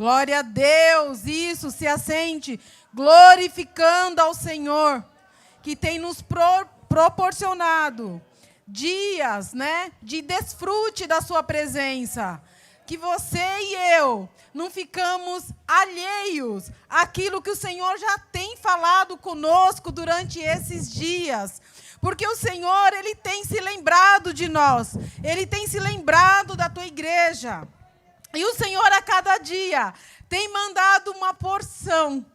Glória a Deus, isso, se assente, glorificando ao Senhor, que tem nos proporcionado dias, né, de desfrute da sua presença. Que você e eu não ficamos alheios àquilo que o Senhor já tem falado conosco durante esses dias. Porque o Senhor, Ele tem se lembrado de nós. Ele tem se lembrado da tua igreja. E o Senhor, a cada dia, tem mandado uma porção,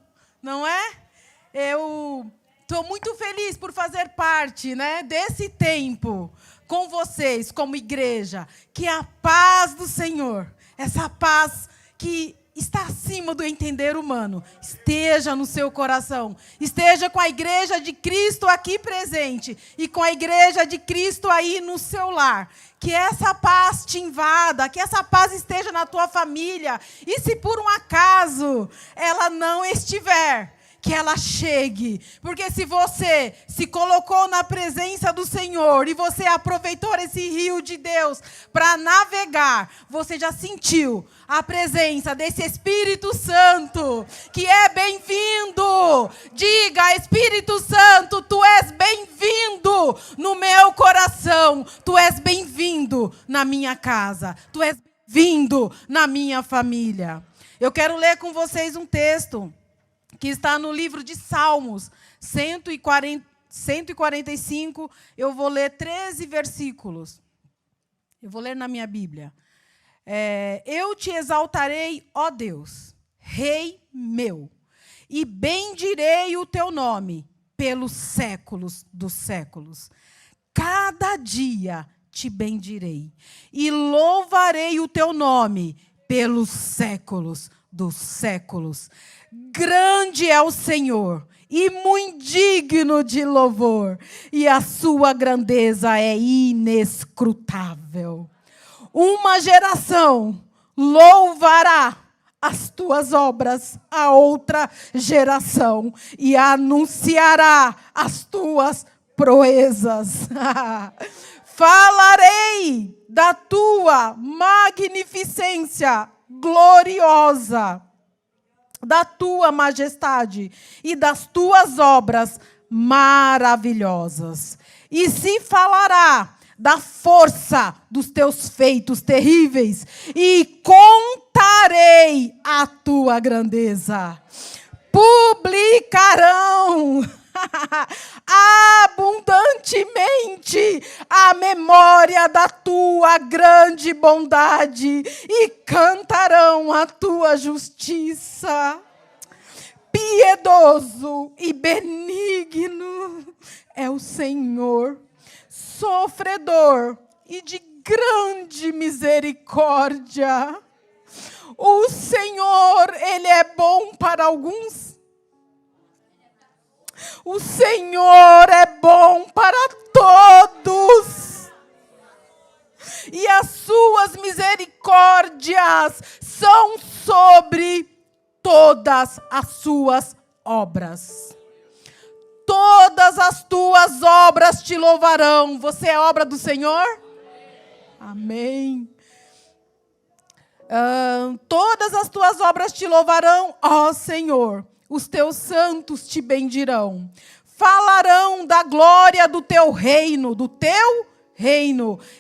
não é? Eu estou muito feliz por fazer parte, né, desse tempo com vocês, como igreja. Que a paz do Senhor, essa paz que está acima do entender humano, esteja no seu coração, esteja com a igreja de Cristo aqui presente e com a igreja de Cristo aí no seu lar. Que essa paz te invada, que essa paz esteja na tua família. E se por um acaso ela não estiver, que ela chegue. Porque se você se colocou na presença do Senhor e você aproveitou esse rio de Deus para navegar, você já sentiu a presença desse Espírito Santo, que é bem-vindo. Diga: Espírito Santo, tu és bem-vindo no meu coração, tu és bem-vindo na minha casa, tu és bem-vindo na minha família. Eu quero ler com vocês um texto que está no livro de Salmos, 145, eu vou ler 13 versículos. Eu vou ler na minha Bíblia. Eu te exaltarei, ó Deus, Rei meu, e bendirei o teu nome pelos séculos dos séculos. Cada dia te bendirei, e louvarei o teu nome pelos séculos dos séculos. Grande é o Senhor e muito digno de louvor, e a sua grandeza é inescrutável. Uma geração louvará as tuas obras a outra geração e anunciará as tuas proezas. Falarei da tua magnificência gloriosa, da tua majestade e das tuas obras maravilhosas. E se falará da força dos teus feitos terríveis, e contarei a tua grandeza. Publicarão abundantemente a memória da tua grande bondade e cantarão a tua justiça. Piedoso e benigno é o Senhor, sofredor e de grande misericórdia. O Senhor, Ele é bom para alguns. O Senhor é bom para todos. E as suas misericórdias são sobre todas as suas obras. Todas as tuas obras te louvarão. Você é obra do Senhor? Amém. Todas as tuas obras te louvarão, ó Senhor. Os teus santos te bendirão. Falarão da glória do teu reino,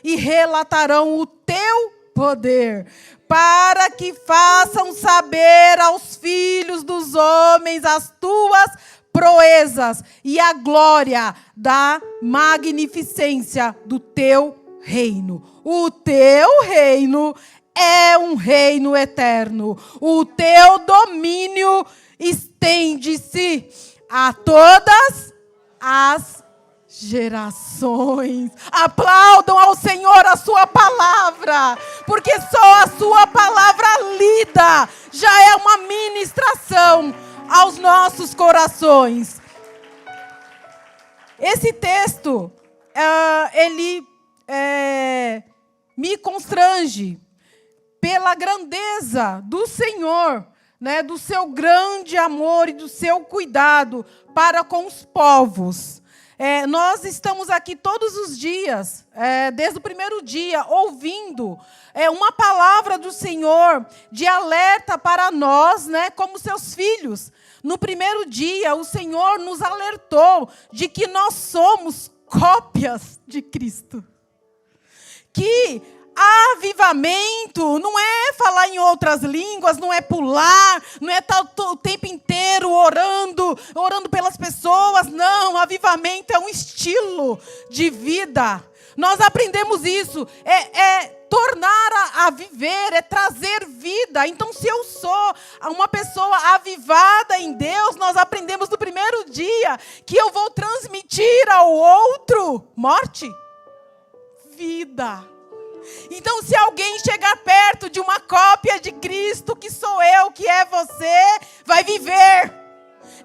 e relatarão o teu poder, para que façam saber aos filhos dos homens as tuas proezas e a glória da magnificência do teu reino. O teu reino é um reino eterno. O teu domínio estende-se a todas as gerações. Aplaudam ao Senhor a sua palavra, porque só a sua palavra lida já é uma ministração aos nossos corações. Esse texto, ele me constrange pela grandeza do Senhor, né, do seu grande amor e do seu cuidado para com os povos. Nós estamos aqui todos os dias, desde o primeiro dia, ouvindo uma palavra do Senhor de alerta para nós, né, como seus filhos. No primeiro dia, o Senhor nos alertou de que nós somos cópias de Cristo. Que avivamento não é falar em outras línguas, não é pular, não é estar o tempo inteiro orando pelas pessoas. Não, avivamento é um estilo de vida. Nós aprendemos isso, tornar a viver, é trazer vida. Então, se eu sou uma pessoa avivada em Deus, nós aprendemos no primeiro dia que eu vou transmitir ao outro morte, vida. Então, se alguém chegar perto de uma cópia de Cristo, que sou eu, que é você, vai viver.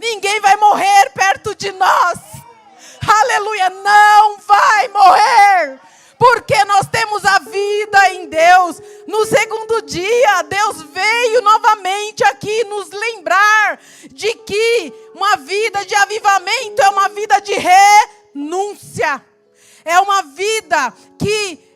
Ninguém vai morrer perto de nós. Aleluia, não vai morrer. Porque nós temos a vida em Deus. No segundo dia, Deus veio novamente aqui nos lembrar de que uma vida de avivamento é uma vida de renúncia. É uma vida que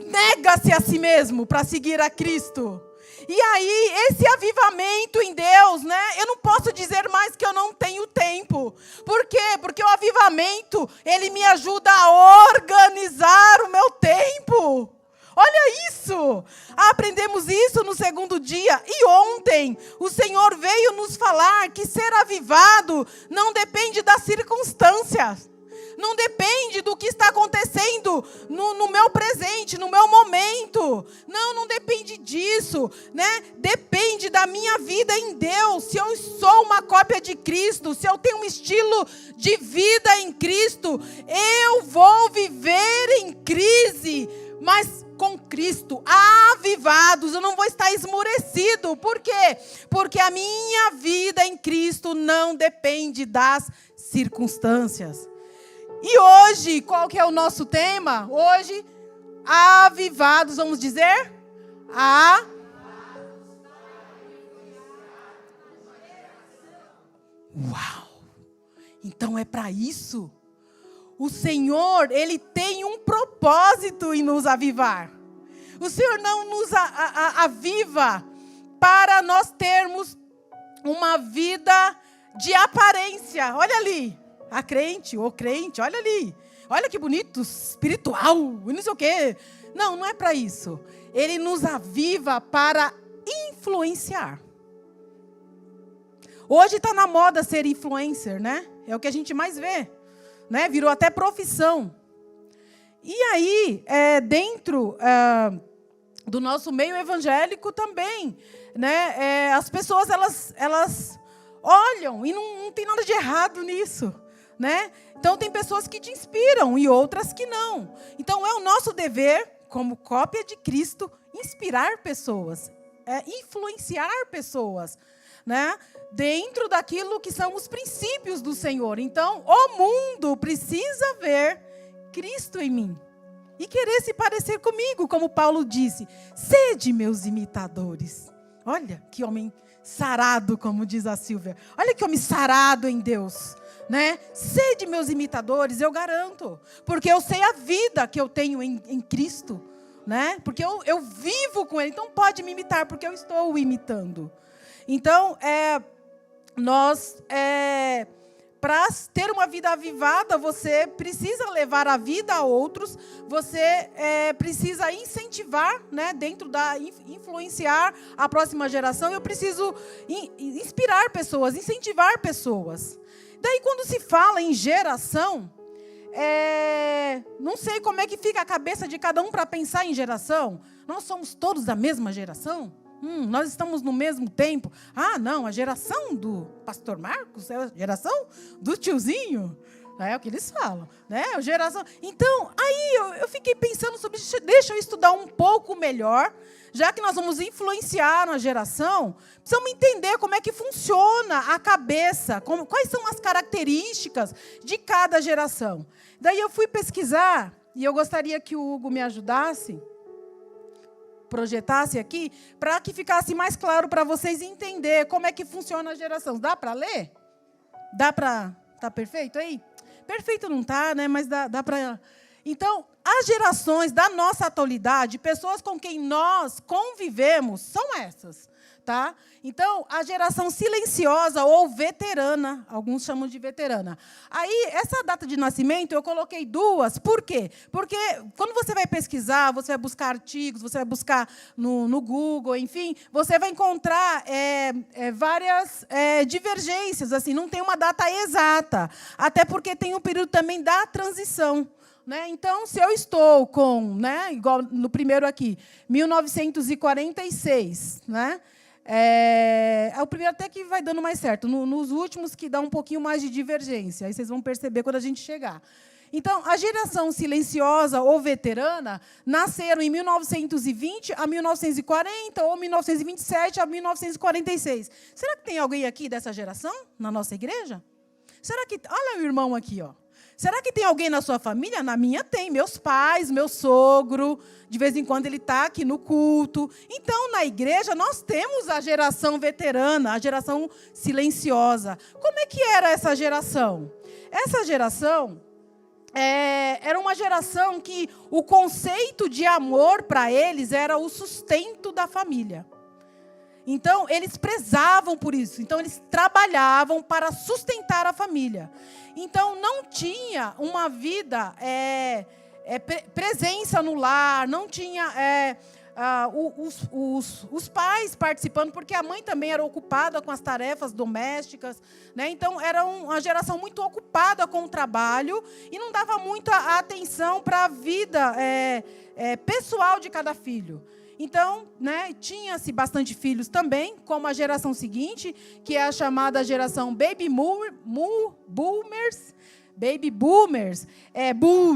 nega-se a si mesmo para seguir a Cristo. E aí, esse avivamento em Deus, né? Eu não posso dizer mais que eu não tenho tempo. Por quê? Porque o avivamento, ele me ajuda a organizar o meu tempo. Olha isso! Aprendemos isso no segundo dia. E ontem, o Senhor veio nos falar que ser avivado não depende das circunstâncias. Não depende do que está acontecendo no meu presente, no meu momento. Não depende disso, né? Depende da minha vida em Deus. Se eu sou uma cópia de Cristo, se eu tenho um estilo de vida em Cristo, eu vou viver em crise, mas com Cristo, avivados. Eu não vou estar esmurecido. Por quê? Porque a minha vida em Cristo não depende das circunstâncias. E hoje, qual que é o nosso tema? Hoje, avivados, vamos dizer? Uau! Então é para isso? O Senhor, Ele tem um propósito em nos avivar. O Senhor não nos aviva para nós termos uma vida de aparência. Olha ali. A crente, o crente, olha ali. Olha que bonito, espiritual, e não sei o quê. Não é para isso. Ele nos aviva para influenciar. Hoje está na moda ser influencer, né? É o que a gente mais vê, né? Virou até profissão. E aí, dentro do nosso meio evangélico também, né? As pessoas, elas olham, e não tem nada de errado nisso. Né? Então, tem pessoas que te inspiram e outras que não. Então, é o nosso dever, como cópia de Cristo, inspirar pessoas, influenciar pessoas, né? Dentro daquilo que são os princípios do Senhor. Então, o mundo precisa ver Cristo em mim e querer se parecer comigo, como Paulo disse: sede meus imitadores. Olha que homem sarado, como diz a Silvia. Olha que homem sarado em Deus. Né? Sede meus imitadores, eu garanto, porque eu sei a vida que eu tenho em Cristo, né? Porque eu vivo com Ele, então pode me imitar, porque eu estou o imitando. Então, para ter uma vida avivada, você precisa levar a vida a outros, você precisa incentivar, né? Influenciar a próxima geração. Eu preciso inspirar pessoas, incentivar pessoas. Daí, quando se fala em geração, não sei como é que fica a cabeça de cada um para pensar em geração. Nós somos todos da mesma geração? Nós estamos no mesmo tempo? Não, a geração do pastor Marcos é a geração do tiozinho. É o que eles falam, né? A geração. Então, aí eu fiquei pensando sobre isso. Deixa eu estudar um pouco melhor. Já que nós vamos influenciar uma geração, precisamos entender como é que funciona a cabeça, quais são as características de cada geração. Daí eu fui pesquisar, e eu gostaria que o Hugo me ajudasse, projetasse aqui, para que ficasse mais claro para vocês entender como é que funciona a geração. Dá para ler? Dá para... Tá perfeito aí? Perfeito não está, né? Mas dá para... Então, as gerações da nossa atualidade, pessoas com quem nós convivemos, são essas. Tá? Então, a geração silenciosa ou veterana, alguns chamam de veterana. Aí, essa data de nascimento, eu coloquei 2, por quê? Porque quando você vai pesquisar, você vai buscar artigos, você vai buscar no Google, enfim, você vai encontrar várias divergências, assim, não tem uma data exata, até porque tem um período também da transição. Né? Então, se eu estou com, né, igual no primeiro aqui, 1946, né? O primeiro até que vai dando mais certo. Nos últimos, que dá um pouquinho mais de divergência. Aí vocês vão perceber quando a gente chegar. Então, a geração silenciosa ou veterana nasceram em 1920 a 1940 ou 1927 a 1946. Será que tem alguém aqui dessa geração na nossa igreja? Será que... Olha o irmão aqui, ó. Será que tem alguém na sua família? Na minha tem. Meus pais, meu sogro, de vez em quando ele está aqui no culto. Então, na igreja, nós temos a geração veterana, a geração silenciosa. Como é que era essa geração? Essa geração era uma geração que o conceito de amor para eles era o sustento da família. Então, eles prezavam por isso. Então, eles trabalhavam para sustentar a família. Então, não tinha uma vida, presença no lar, não tinha os pais participando, porque a mãe também era ocupada com as tarefas domésticas. Né? Então, era uma geração muito ocupada com o trabalho e não dava muita atenção para a vida pessoal de cada filho. Então, né, tinha-se bastante filhos também, como a geração seguinte, que é a chamada geração Baby Boomers. Baby Boomers,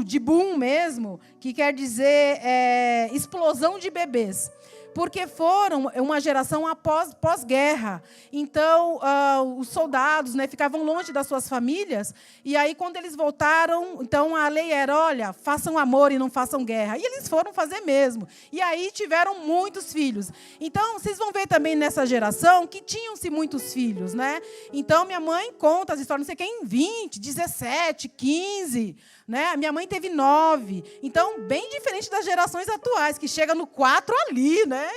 de boom mesmo, que quer dizer explosão de bebês. Porque foram uma geração pós-guerra. Então, os soldados, né, ficavam longe das suas famílias. E aí, quando eles voltaram, então a lei era, olha, façam amor e não façam guerra. E eles foram fazer mesmo. E aí tiveram muitos filhos. Então, vocês vão ver também nessa geração que tinham-se muitos filhos. Né? Então, minha mãe conta as histórias, não sei quem, 20, 17, 15... Né? Minha mãe teve 9. Então, bem diferente das gerações atuais, que chega no 4 ali. Né?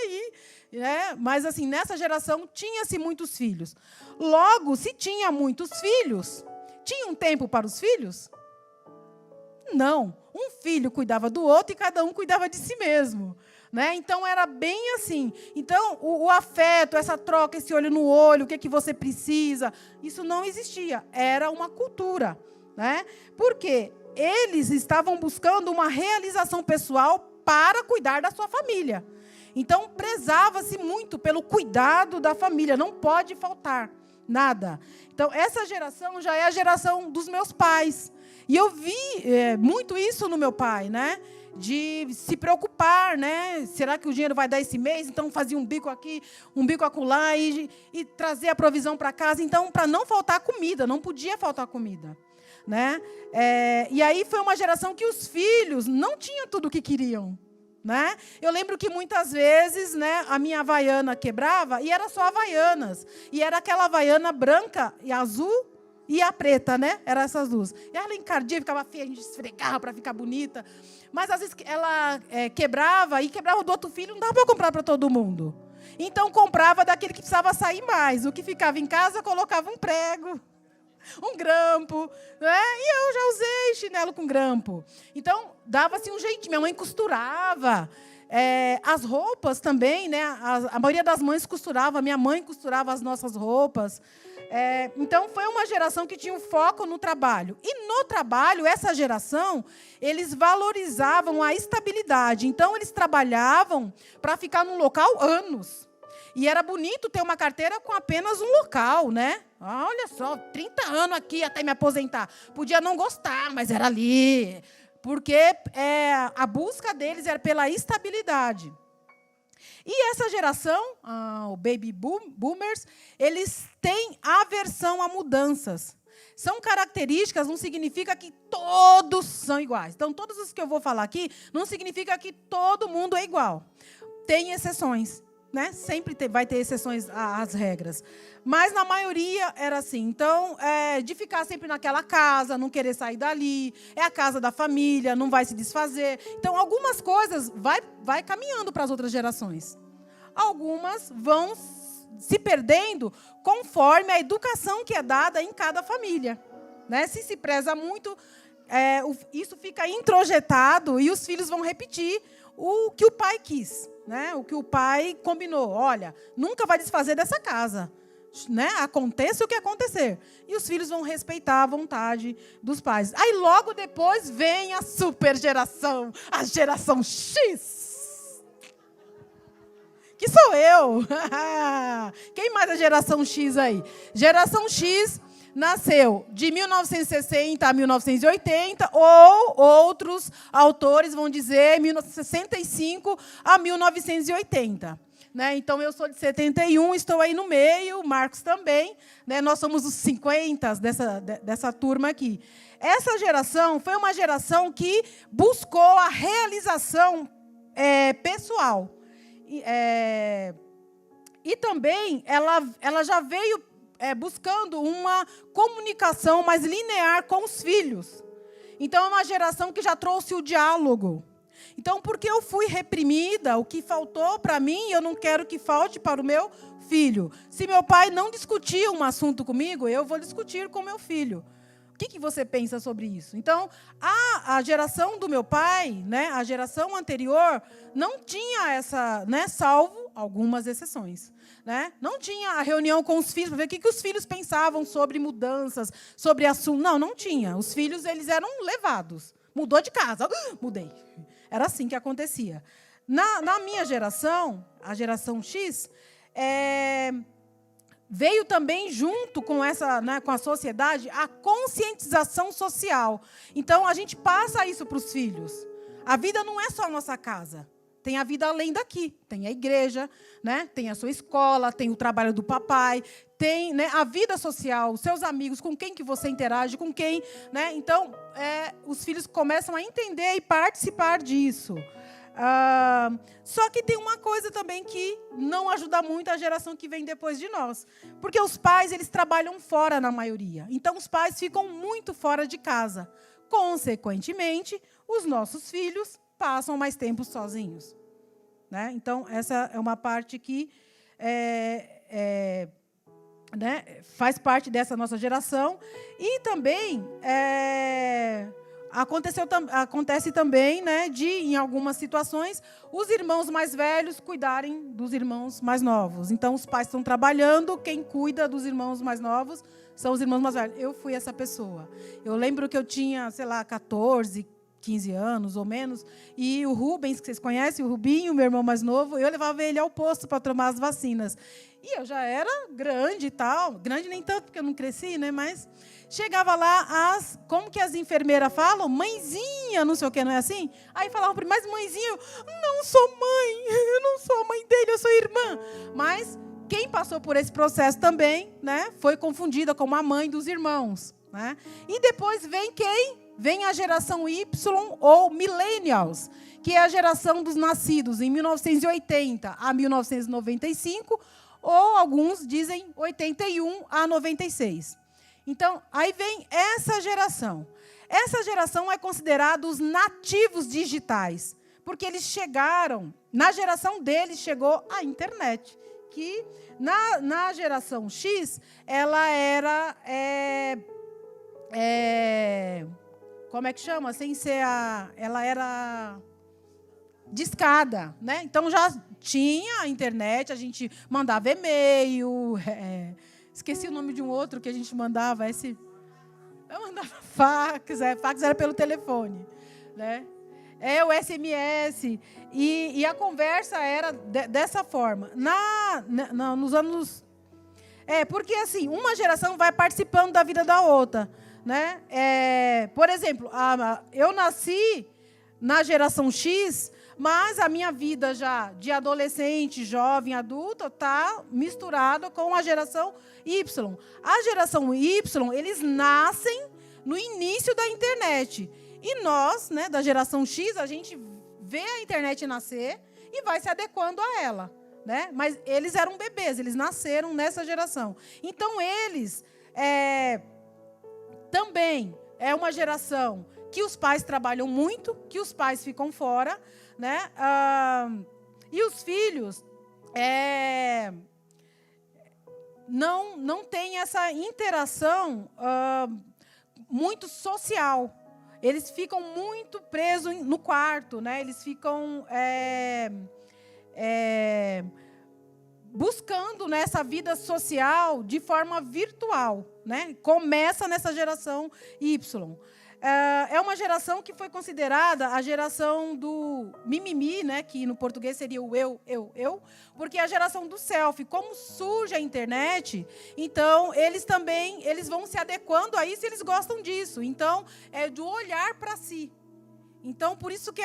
Mas, assim, nessa geração, tinha-se muitos filhos. Logo, se tinha muitos filhos, tinha um tempo para os filhos? Não. Um filho cuidava do outro e cada um cuidava de si mesmo. Né? Então, era bem assim. Então, o afeto, essa troca, esse olho no olho, o que você precisa, isso não existia. Era uma cultura. Né? Por quê? Eles estavam buscando uma realização pessoal para cuidar da sua família. Então, prezava-se muito pelo cuidado da família. Não pode faltar nada. Então, essa geração já é a geração dos meus pais. E eu vi muito isso no meu pai, né? De se preocupar, né? Será que o dinheiro vai dar esse mês? Então, fazia um bico aqui, um bico acolá e trazer a provisão para casa. Então, para não faltar comida, não podia faltar comida. Né? E aí foi uma geração que os filhos não tinham tudo o que queriam. Né? Eu lembro que muitas vezes, né, a minha havaiana quebrava e era só havaianas. E era aquela havaiana branca e azul e a preta, né? Eram essas duas. E ela encardia, ficava feia, a gente esfregava para ficar bonita. Mas às vezes ela quebrava e quebrava do outro filho, não dava para comprar para todo mundo. Então comprava daquele que precisava sair mais. O que ficava em casa colocava um prego. Um grampo, né? E eu já usei chinelo com grampo. Então, dava-se um jeito. Minha mãe costurava. As roupas também, né? A maioria das mães costurava. Minha mãe costurava as nossas roupas. Então, foi uma geração que tinha um foco no trabalho. E no trabalho, essa geração, eles valorizavam a estabilidade. Então, eles trabalhavam para ficar num local anos. E era bonito ter uma carteira com apenas um local, né? Olha só, 30 anos aqui até me aposentar. Podia não gostar, mas era ali. Porque a busca deles era pela estabilidade. E essa geração, o Baby Boomers, eles têm aversão a mudanças. São características, não significa que todos são iguais. Então, todos os que eu vou falar aqui, não significa que todo mundo é igual. Tem exceções. né? Sempre vai ter exceções às regras. Mas, na maioria, era assim. Então, de ficar sempre naquela casa, não querer sair dali, é a casa da família, não vai se desfazer. Então, algumas coisas vai caminhando para as outras gerações. Algumas vão se perdendo conforme a educação que é dada em cada família. Né? Se preza muito, isso fica introjetado e os filhos vão repetir o que o pai quis, né? O que o pai combinou. Olha, nunca vai desfazer dessa casa, né? Aconteça o que acontecer. E os filhos vão respeitar a vontade dos pais. Aí logo depois vem a super geração, a geração X. Que sou eu. Quem mais é geração X aí? Geração X nasceu de 1960 a 1980, ou outros autores vão dizer 1965 a 1980. Né? Então, eu sou de 71, estou aí no meio, Marcos também. Né? Nós somos os 50 dessa turma aqui. Essa geração foi uma geração que buscou a realização pessoal. E também ela já veio buscando uma comunicação mais linear com os filhos. Então, é uma geração que já trouxe o diálogo. Então, porque eu fui reprimida, o que faltou para mim, eu não quero que falte para o meu filho. Se meu pai não discutir um assunto comigo, eu vou discutir com meu filho. O que você pensa sobre isso? Então, a geração do meu pai, né, a geração anterior, não tinha essa, né, salvo algumas exceções. Né? Não tinha a reunião com os filhos para ver o que os filhos pensavam sobre mudanças, sobre assunto. Não tinha. Os filhos eles eram levados. Mudou de casa. Mudei. Era assim que acontecia. Na minha geração, a geração X, veio também junto com essa, né, com a sociedade, a conscientização social. Então, a gente passa isso para os filhos. A vida não é só a nossa casa. Tem a vida além daqui. Tem a igreja, né? Tem a sua escola, tem o trabalho do papai, tem, né, a vida social, os seus amigos, com quem que você interage, com quem. Né? Então, os filhos começam a entender e participar disso. Só que tem uma coisa também que não ajuda muito a geração que vem depois de nós. Porque os pais eles trabalham fora na maioria. Então, os pais ficam muito fora de casa. Consequentemente, os nossos filhos passam mais tempo sozinhos. Né? Então, essa é uma parte que né, faz parte dessa nossa geração. E também acontece também, né, em algumas situações, os irmãos mais velhos cuidarem dos irmãos mais novos. Então, os pais estão trabalhando, quem cuida dos irmãos mais novos são os irmãos mais velhos. Eu fui essa pessoa. Eu lembro que eu tinha, sei lá, 14, 15 anos ou menos, e o Rubens, que vocês conhecem, o Rubinho, meu irmão mais novo, eu levava ele ao posto para tomar as vacinas. E eu já era grande e tal, grande nem tanto, porque eu não cresci, né? Mas chegava lá, como que as enfermeiras falam? Mãezinha, não sei o que, não é assim? Aí falavam para mim, mas mãezinha, eu não sou mãe, eu não sou a mãe dele, eu sou irmã. Mas quem passou por esse processo também, né, foi confundida como a mãe dos irmãos. Né? E depois vem quem? Vem a geração Y ou Millennials, que é a geração dos nascidos em 1980 a 1995, ou alguns dizem 81 a 96. Então, aí vem essa geração. Essa geração é considerada os nativos digitais, porque eles chegaram, na geração deles chegou a internet, que na geração X, ela era... como é que chama? Sem ser ela era discada, né? Então já tinha a internet, a gente mandava e-mail, esqueci o nome de um outro que a gente mandava, eu mandava fax, fax era pelo telefone, né? O SMS, e a conversa era dessa forma. Nos anos... porque assim, uma geração vai participando da vida da outra. Né? Por exemplo, eu nasci na geração X, mas a minha vida já de adolescente, jovem, adulta, está misturada com a geração Y. A geração Y, eles nascem no início da internet. E nós, né, da geração X, a gente vê a internet nascer e vai se adequando a ela. né? Mas eles eram bebês, eles nasceram nessa geração. Então, eles também é uma geração que os pais trabalham muito, que os pais ficam fora, né? E os filhos não têm essa interação muito social. Eles ficam muito presos no quarto, né? Eles ficam buscando nessa vida social de forma virtual, né? Começa nessa geração Y. É uma geração que foi considerada a geração do mimimi, né? Que no português seria o eu, porque é a geração do selfie. Como surge a internet, então eles vão se adequando a isso e eles gostam disso. Então, é do olhar para si. Então, por isso que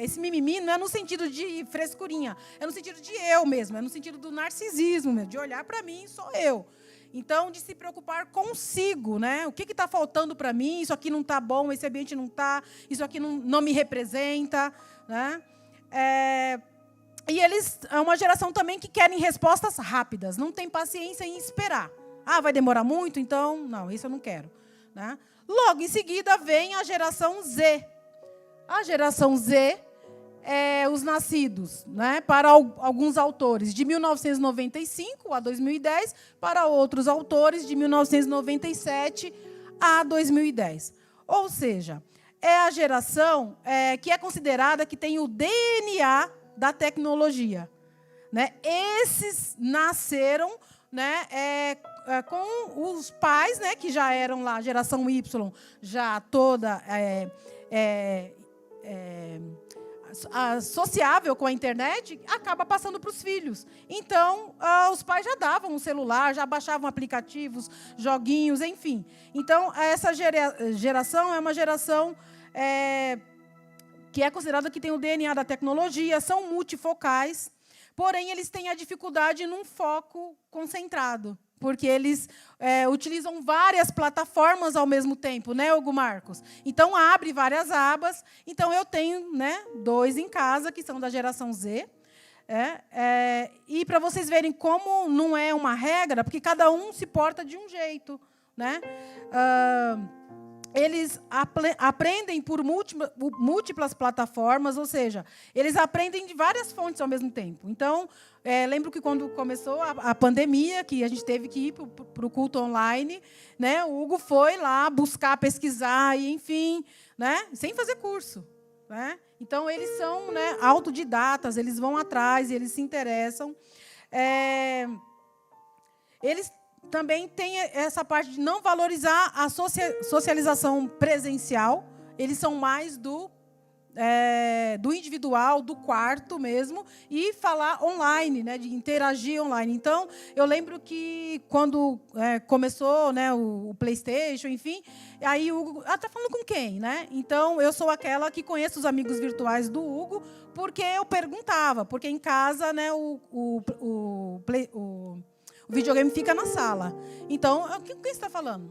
esse mimimi não é no sentido de frescurinha, é no sentido de eu mesmo, é no sentido do narcisismo mesmo, de olhar para mim, sou eu. Então, de se preocupar consigo, né? O que está faltando para mim? Isso aqui não está bom, esse ambiente não está, isso aqui não me representa, né? E eles é uma geração também que querem respostas rápidas, não tem paciência em esperar. Vai demorar muito? Então, não, isso eu não quero, né? Logo em seguida vem a geração Z. A geração Z os nascidos, né, para alguns autores, de 1995 a 2010, para outros autores, de 1997 a 2010. Ou seja, é a geração que é considerada que tem o DNA da tecnologia, né? Esses nasceram, né, com os pais, né, que já eram lá, geração Y, já toda sociável com a internet, acaba passando para os filhos. Então, os pais já davam um celular, já baixavam aplicativos, joguinhos, enfim. Então, essa geração é uma geração que é considerada que tem o DNA da tecnologia, são multifocais, porém, eles têm a dificuldade num foco concentrado, porque eles utilizam várias plataformas ao mesmo tempo, né, Hugo Marcos? Então, abre várias abas. Então, eu tenho, né, 2 em casa, que são da geração Z. E para vocês verem como não é uma regra, porque cada um se porta de um jeito, né? Eles aprendem por múltiplas plataformas, ou seja, eles aprendem de várias fontes ao mesmo tempo. Então, lembro que quando começou a pandemia, que a gente teve que ir para o culto online, né, o Hugo foi lá buscar, pesquisar, e, enfim, né, sem fazer curso, né? Então, eles são, né, autodidatas, eles vão atrás, eles se interessam. Eles também tem essa parte de não valorizar a socialização presencial. Eles são mais do individual, do quarto mesmo, e falar online, né, de interagir online. Então, eu lembro que quando começou, né, o PlayStation, enfim, aí o Hugo... está falando com quem? Né? Então, eu sou aquela que conheço os amigos virtuais do Hugo, porque eu perguntava, porque em casa, né, o videogame fica na sala. Então, o que você está falando?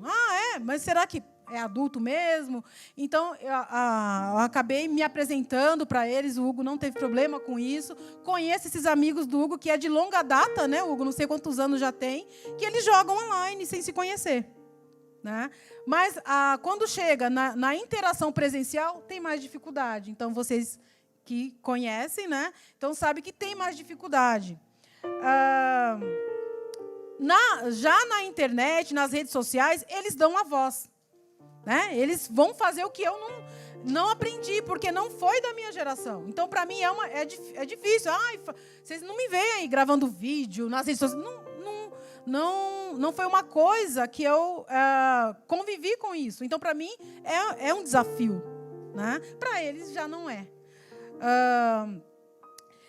Mas será que é adulto mesmo? Então, eu acabei me apresentando para eles. O Hugo não teve problema com isso. Conheço esses amigos do Hugo, que é de longa data, né, Hugo? Não sei quantos anos já tem, que eles jogam online sem se conhecer, né? Mas, quando chega na interação presencial, tem mais dificuldade. Então, vocês que conhecem, né, então sabem que tem mais dificuldade. Já na internet, nas redes sociais, eles dão a voz, né? Eles vão fazer o que eu não aprendi, porque não foi da minha geração. Então, para mim, é difícil. Vocês não me veem aí gravando vídeo nas redes sociais. Não foi uma coisa que eu convivi com isso. Então, para mim, é um desafio, né? Para eles, já não é.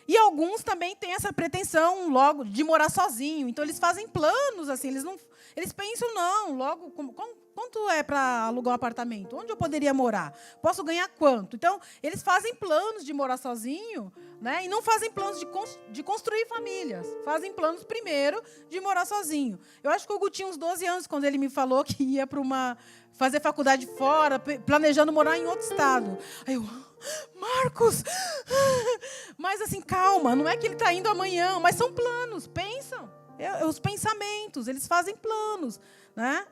E alguns também têm essa pretensão logo de morar sozinho. Então, eles fazem planos, assim, eles pensam, logo, quanto é para alugar um apartamento? Onde eu poderia morar? Posso ganhar quanto? Então, eles fazem planos de morar sozinho, né? E não fazem planos de construir famílias. Fazem planos, primeiro, de morar sozinho. Eu acho que o Hugo tinha uns 12 anos, quando ele me falou que ia para fazer faculdade fora, planejando morar em outro estado. Aí eu... Marcos, mas assim, calma, não é que ele está indo amanhã, mas são planos, pensam, os pensamentos, eles fazem planos, né?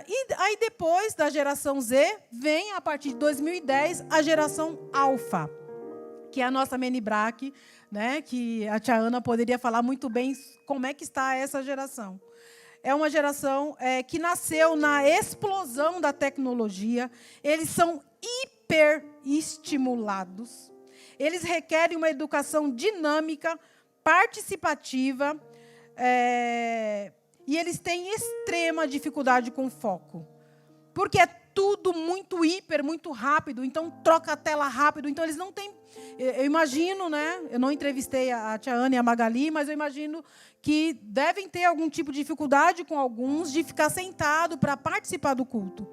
E aí depois da geração Z, vem a partir de 2010 a geração Alfa, que é a nossa Menibrac, né? Que a tia Ana poderia falar muito bem como é que está essa geração. É uma geração que nasceu na explosão da tecnologia, eles são hiperestimulados, eles requerem uma educação dinâmica, participativa, e eles têm extrema dificuldade com foco, porque é tudo muito muito rápido, então troca a tela rápido, então eles não têm... Eu imagino, né? Eu não entrevistei a tia Ana e a Magali, mas eu imagino que devem ter algum tipo de dificuldade com alguns de ficar sentado para participar do culto.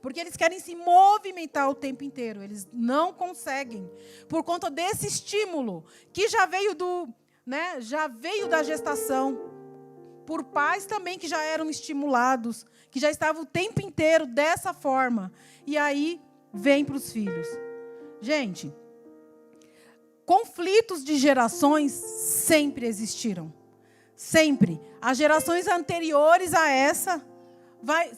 Porque eles querem se movimentar o tempo inteiro. Eles não conseguem, por conta desse estímulo, que já veio já veio da gestação, por pais também que já eram estimulados, que já estavam o tempo inteiro dessa forma. E aí vem para os filhos. Gente, conflitos de gerações sempre existiram. Sempre. As gerações anteriores a essa,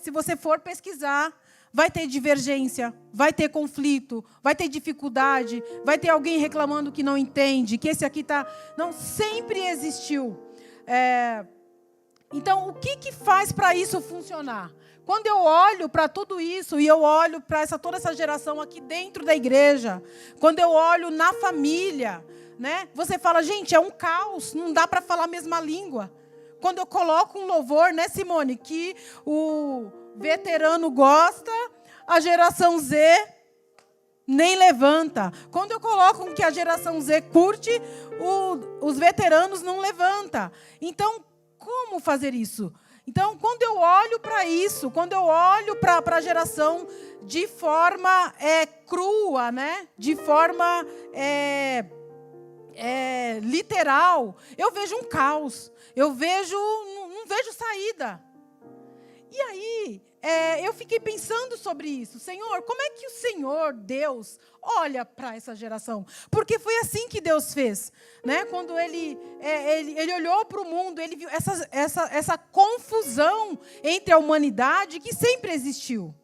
se você for pesquisar, vai ter divergência, vai ter conflito, vai ter dificuldade, vai ter alguém reclamando que não entende, que esse aqui está... Não, sempre existiu. Então, o que faz para isso funcionar? Quando eu olho para tudo isso, e eu olho para toda essa geração aqui dentro da igreja, quando eu olho na família, né, você fala, gente, é um caos, não dá para falar a mesma língua. Quando eu coloco um louvor, né, Simone, que o veterano gosta, a geração Z nem levanta. Quando eu coloco um que a geração Z curte, os veteranos não levantam. Então, como fazer isso? Então, quando eu olho para isso, quando eu olho para a geração de forma crua, né? De forma literal, eu vejo um caos. Eu não vejo saída. E aí, eu fiquei pensando sobre isso. Senhor, como é que o Senhor, Deus, olha para essa geração? Porque foi assim que Deus fez, né? Quando ele olhou para o mundo, ele viu essa confusão entre a humanidade que sempre existiu.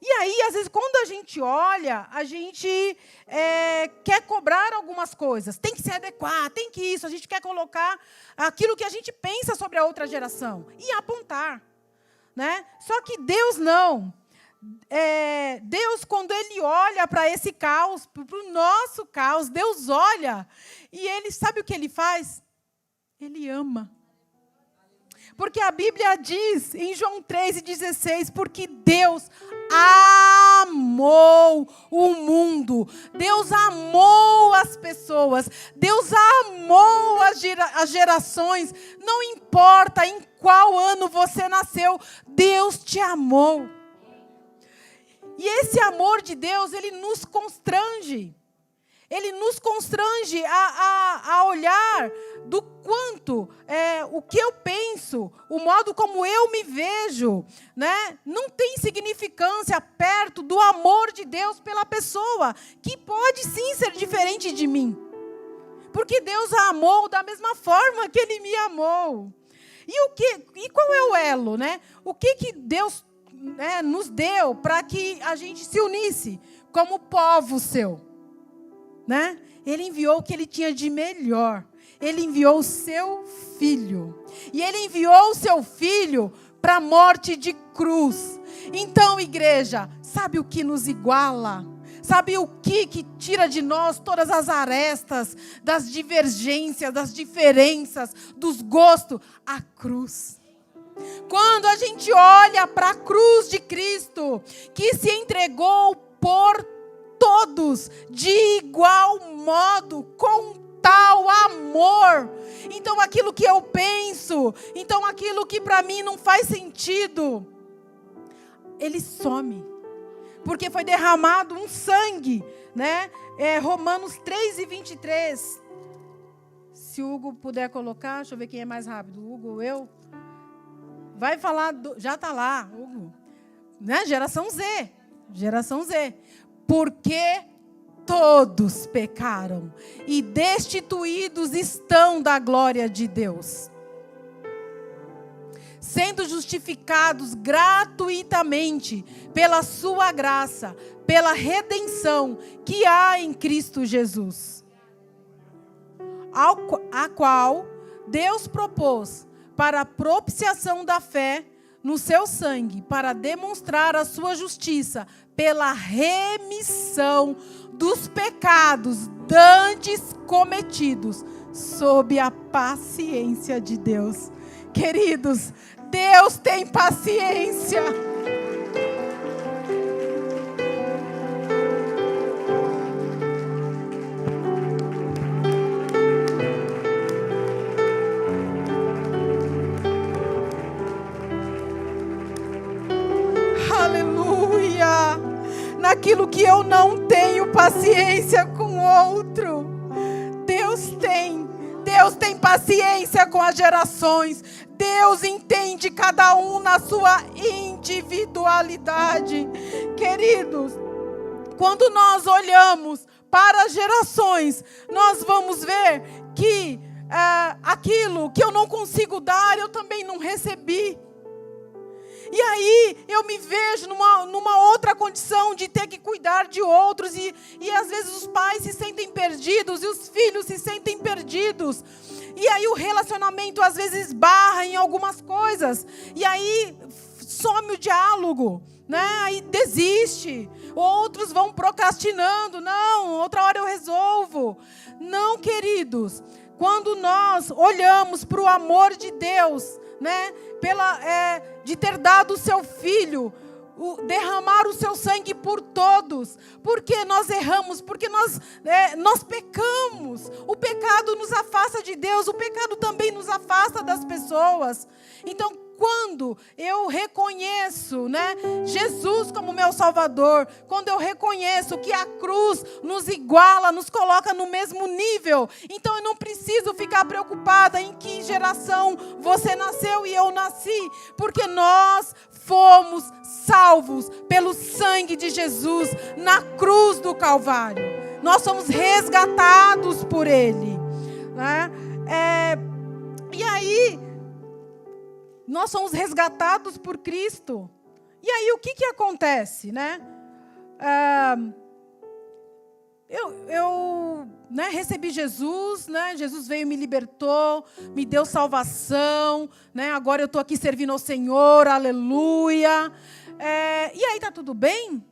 E aí, às vezes, quando a gente olha, a gente quer cobrar algumas coisas. Tem que se adequar, tem que isso. A gente quer colocar aquilo que a gente pensa sobre a outra geração e apontar. Né? Só que Deus não. Deus, quando Ele olha para esse caos, para o nosso caos, Deus olha e Ele sabe o que Ele faz? Ele ama. Porque a Bíblia diz, em João 3,16, porque Deus amou o mundo, Deus amou as pessoas, Deus amou as gerações, não importa em qual ano você nasceu, Deus te amou. E esse amor de Deus, ele nos constrange. Ele nos constrange a olhar do quanto o que eu penso, o modo como eu me vejo, né, não tem significância perto do amor de Deus pela pessoa, que pode sim ser diferente de mim. Porque Deus a amou da mesma forma que Ele me amou. E qual é o elo, né? O que Deus nos deu para que a gente se unisse como povo seu? Né? Ele enviou o que Ele tinha de melhor. Ele enviou o seu Filho. E Ele enviou o seu Filho para a morte de cruz. Então, igreja, sabe o que nos iguala? Sabe o que tira de nós todas as arestas, das divergências, das diferenças, dos gostos? A cruz. Quando a gente olha para a cruz de Cristo, que se entregou por todos, de igual modo, com tal amor. Então aquilo que eu penso, então aquilo que para mim não faz sentido, ele some. Porque foi derramado um sangue, né? Romanos 3:23. Se o Hugo puder colocar, deixa eu ver quem é mais rápido, o Hugo ou eu. Vai falar, já está lá, Hugo. Né? Geração Z. Geração Z. Porque todos pecaram e destituídos estão da glória de Deus, sendo justificados gratuitamente pela sua graça, pela redenção que há em Cristo Jesus, a qual Deus propôs para a propiciação da fé no seu sangue, para demonstrar a sua justiça pela remissão dos pecados dantes cometidos, sob a paciência de Deus. Queridos, Deus tem paciência. Aleluia! Naquilo que eu não tenho paciência com outro, Deus tem. Deus tem paciência com as gerações. Deus entende cada um na sua individualidade. Queridos, quando nós olhamos para as gerações, nós vamos ver que aquilo que eu não consigo dar, eu também não recebi. E aí eu me vejo numa outra condição de ter que cuidar de outros. E às vezes os pais se sentem perdidos e os filhos se sentem perdidos. E aí o relacionamento às vezes esbarra em algumas coisas. E aí some o diálogo, né? Aí desiste. Outros vão procrastinando. Não, outra hora eu resolvo. Não, queridos. Quando nós olhamos para o amor de Deus, né? De ter dado o seu filho, derramar o seu sangue por todos. Porque nós erramos, porque nós pecamos. O pecado nos afasta de Deus, o pecado também nos afasta das pessoas. Então, quando eu reconheço, né, Jesus como meu Salvador, quando eu reconheço que a cruz nos iguala, nos coloca no mesmo nível, então eu não preciso ficar preocupada em que geração você nasceu e eu nasci, porque nós fomos salvos pelo sangue de Jesus na cruz do Calvário. Nós somos resgatados por Ele, né? E aí nós somos resgatados por Cristo. E aí o que acontece, né? Eu recebi Jesus, né? Jesus veio e me libertou, me deu salvação, né? Agora eu estou aqui servindo ao Senhor, aleluia. E aí está tudo bem?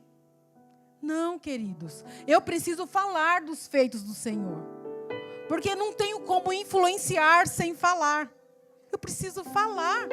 Não, queridos. Eu preciso falar dos feitos do Senhor. Porque não tenho como influenciar sem falar. Eu preciso falar.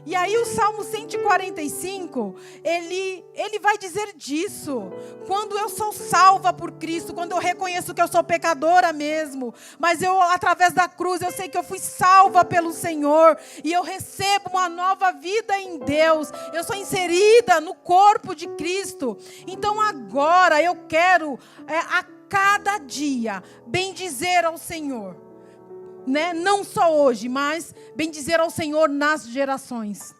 E aí o Salmo 145, ele vai dizer disso. Quando eu sou salva por Cristo, quando eu reconheço que eu sou pecadora mesmo, mas através da cruz, eu sei que eu fui salva pelo Senhor, e eu recebo uma nova vida em Deus, eu sou inserida no corpo de Cristo. Então agora eu quero, a cada dia, bendizer ao Senhor. Né? Não só hoje, mas bendizer ao Senhor nas gerações.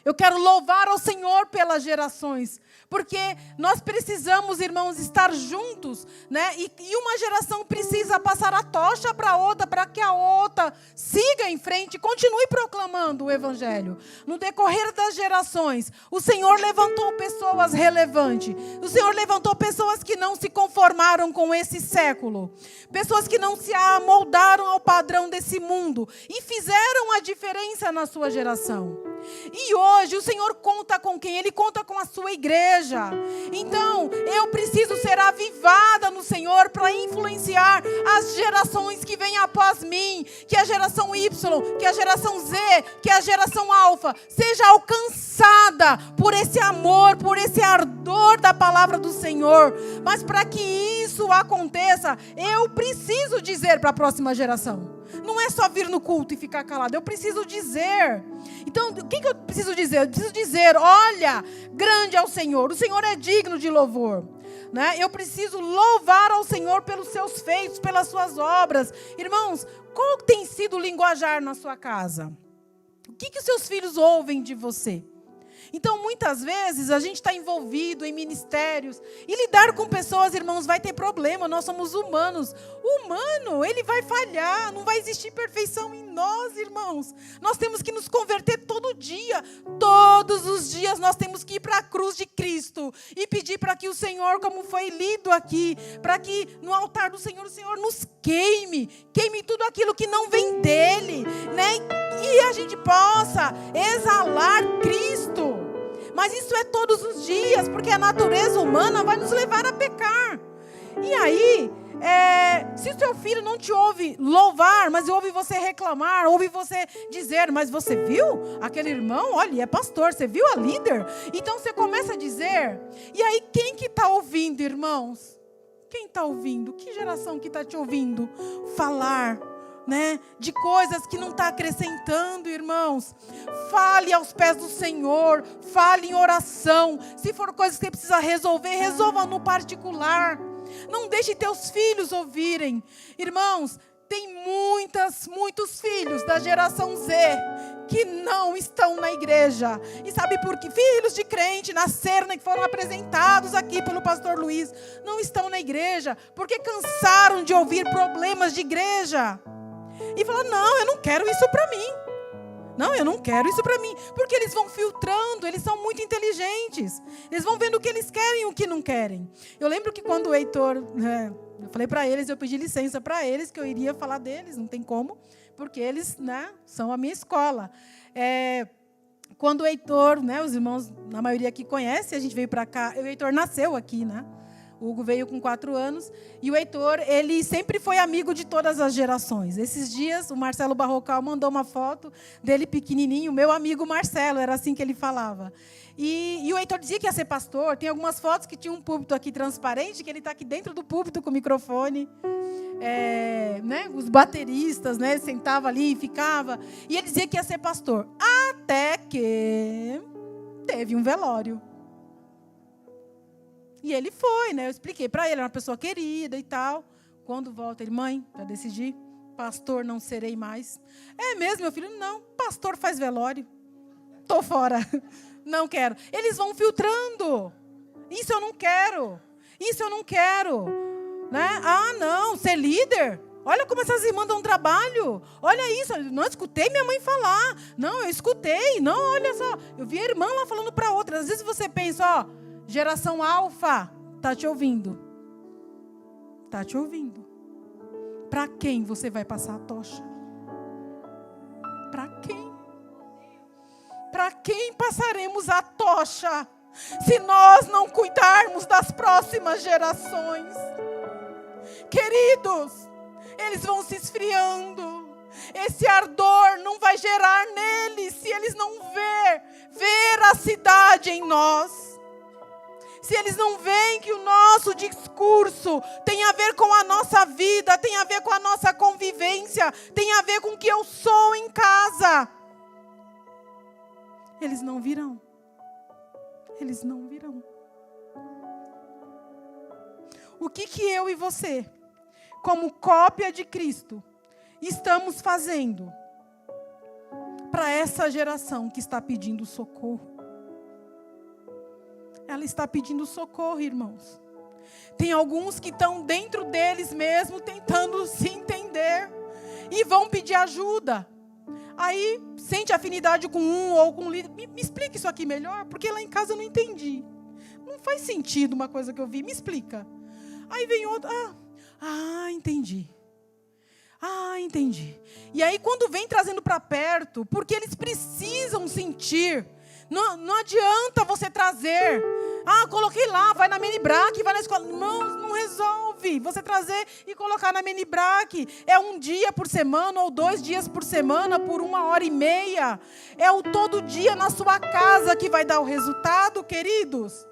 Eu quero louvar ao Senhor pelas gerações, porque nós precisamos, irmãos, estar juntos, né? E uma geração precisa passar a tocha para outra, para que a outra siga em frente e continue proclamando o Evangelho. No decorrer das gerações, o Senhor levantou pessoas relevantes. O Senhor levantou pessoas que não se conformaram com esse século. Pessoas que não se amoldaram ao padrão desse mundo e fizeram a diferença na sua geração. E hoje o Senhor conta com quem? Ele conta com a sua igreja. Então, eu preciso ser avivada no Senhor para influenciar as gerações que vêm após mim. Que a geração Y, que a geração Z, que a geração Alfa seja alcançada por esse amor, por esse ardor da palavra do Senhor. Mas para que isso aconteça, eu preciso dizer para a próxima geração. Não é só vir no culto e ficar calado. Eu preciso dizer. Então, o que eu preciso dizer? Eu preciso dizer, olha, grande é o Senhor. O Senhor é digno de louvor. Né? Eu preciso louvar ao Senhor pelos seus feitos, pelas suas obras. Irmãos, qual tem sido o linguajar na sua casa? O que os seus filhos ouvem de você? Então, muitas vezes, a gente está envolvido em ministérios. E lidar com pessoas, irmãos, vai ter problema. Nós somos humanos. O humano, ele vai falhar. Não vai existir perfeição em nós, irmãos. Nós temos que nos converter todo dia. Todos os dias nós temos que ir para a cruz de Cristo. E pedir para que o Senhor, como foi lido aqui, para que no altar do Senhor, o Senhor nos queime. Queime tudo aquilo que não vem dEle, né? E a gente possa exalar Cristo. Mas isso é todos os dias, porque a natureza humana vai nos levar a pecar. E aí, se o seu filho não te ouve louvar, mas ouve você reclamar, ouve você dizer, mas você viu aquele irmão? Olha, ele é pastor, você viu a líder? Então você começa a dizer, e aí quem que está ouvindo, irmãos? Quem está ouvindo? Que geração que está te ouvindo falar? Né, de coisas que não está acrescentando, irmãos. Fale aos pés do Senhor, fale em oração. Se for coisas que você precisa resolver, resolva no particular. Não deixe teus filhos ouvirem. Irmãos, tem muitos filhos da geração Z que não estão na igreja. E sabe por quê? Filhos de crente nasceram, que foram apresentados aqui pelo pastor Luiz, não estão na igreja porque cansaram de ouvir problemas de igreja. E falar, não, eu não quero isso para mim. Não, eu não quero isso para mim. Porque eles vão filtrando, eles são muito inteligentes. Eles vão vendo o que eles querem e o que não querem. Eu lembro que quando o Heitor, eu falei para eles, eu pedi licença para eles, que eu iria falar deles, não tem como, porque eles, né, são a minha escola. Quando o Heitor, né, os irmãos, na maioria aqui conhecem, a gente veio para cá, o Heitor nasceu aqui, né? O Hugo veio com 4 anos. E o Heitor, ele sempre foi amigo de todas as gerações. Esses dias, o Marcelo Barrocal mandou uma foto dele pequenininho. Meu amigo Marcelo, era assim que ele falava. E o Heitor dizia que ia ser pastor. Tem algumas fotos que tinha um púlpito aqui transparente, que ele está aqui dentro do púlpito com o microfone. Né, os bateristas, né, sentava ali e ficava. E ele dizia que ia ser pastor. Até que teve um velório. E ele foi, né? Eu expliquei para ele, era uma pessoa querida e tal. Quando volta, ele, mãe, já decidi, pastor não serei mais. É mesmo, meu filho? Não, pastor faz velório. Estou fora, não quero. Eles vão filtrando. Isso eu não quero. Isso eu não quero. Né? Ah, não, ser líder? Olha como essas irmãs dão trabalho. Olha isso, não escutei minha mãe falar. Não, eu escutei. Não, olha só, eu vi a irmã lá falando para outra. Às vezes você pensa, ó, geração alfa, está te ouvindo. Está te ouvindo. Para quem você vai passar a tocha? Para quem? Para quem passaremos a tocha? Se nós não cuidarmos das próximas gerações. Queridos, eles vão se esfriando. Esse ardor não vai gerar neles se eles não ver a cidade em nós. Se eles não veem que o nosso discurso tem a ver com a nossa vida, tem a ver com a nossa convivência, tem a ver com o que eu sou em casa, eles não virão. Eles não virão. O que eu e você, como cópia de Cristo, estamos fazendo para essa geração que está pedindo socorro? Ela está pedindo socorro, irmãos. Tem alguns que estão dentro deles mesmo, tentando se entender. E vão pedir ajuda. Aí, sente afinidade com um ou com um líder. Me explica isso aqui melhor, porque lá em casa eu não entendi. Não faz sentido uma coisa que eu vi. Me explica. Aí vem outro. Entendi. Entendi. E aí, quando vem trazendo para perto, porque eles precisam sentir. Não adianta você trazer. Coloquei lá, vai na Menibrac, vai na escola. Não resolve. Você trazer e colocar na Menibrac. É 1 dia por semana ou 2 dias por semana, por 1h30. É o todo dia na sua casa que vai dar o resultado, queridos.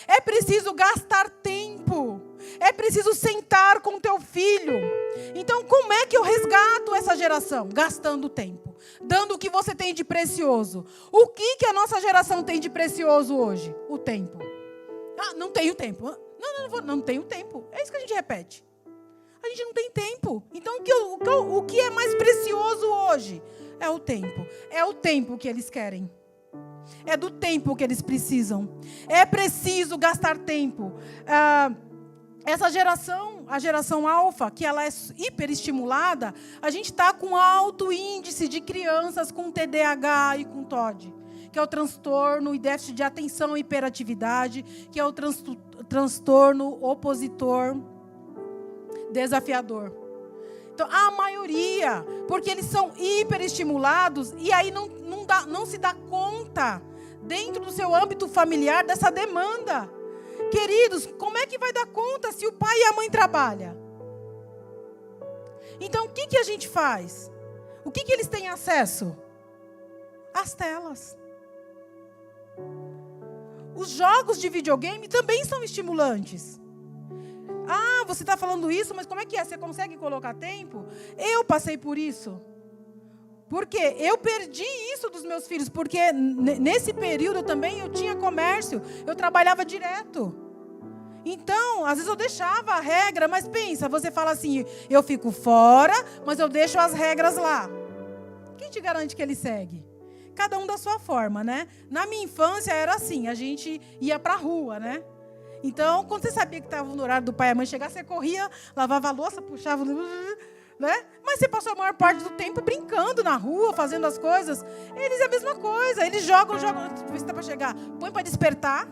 É preciso gastar tempo. É preciso sentar com teu filho. Então, como é que eu resgato essa geração? Gastando tempo. Dando o que você tem de precioso. O que a nossa geração tem de precioso hoje? O tempo. Não tenho tempo. Não tenho tempo. É isso que a gente repete. A gente não tem tempo. Então, o que é mais precioso hoje? É o tempo. É o tempo que eles querem. É do tempo que eles precisam. É preciso gastar tempo. Essa geração, a geração alfa, que ela é hiperestimulada, a gente está com alto índice de crianças com TDAH e com TOD, que é o transtorno e déficit de atenção e hiperatividade, que é o transtorno opositor desafiador. Então, a maioria, porque eles são hiperestimulados e aí não se dá conta, dentro do seu âmbito familiar, dessa demanda. Queridos, como é que vai dar conta se o pai e a mãe trabalham? Então, o que a gente faz? O que eles têm acesso? As telas. Os jogos de videogame também são estimulantes. Ah, você está falando isso, mas como é que é? Você consegue colocar tempo? Eu passei por isso. Por quê? Eu perdi isso dos meus filhos, porque nesse período também eu tinha comércio, eu trabalhava direto. Então, às vezes eu deixava a regra, mas pensa, você fala assim, eu fico fora, mas eu deixo as regras lá. Quem te garante que ele segue? Cada um da sua forma, né? Na minha infância era assim, a gente ia para a rua, né? Então, quando você sabia que estava no horário do pai e a mãe chegar, você corria, lavava a louça, puxava, né? Mas você passou a maior parte do tempo brincando na rua, fazendo as coisas. Eles é a mesma coisa, eles jogam, você está para chegar, põe para despertar,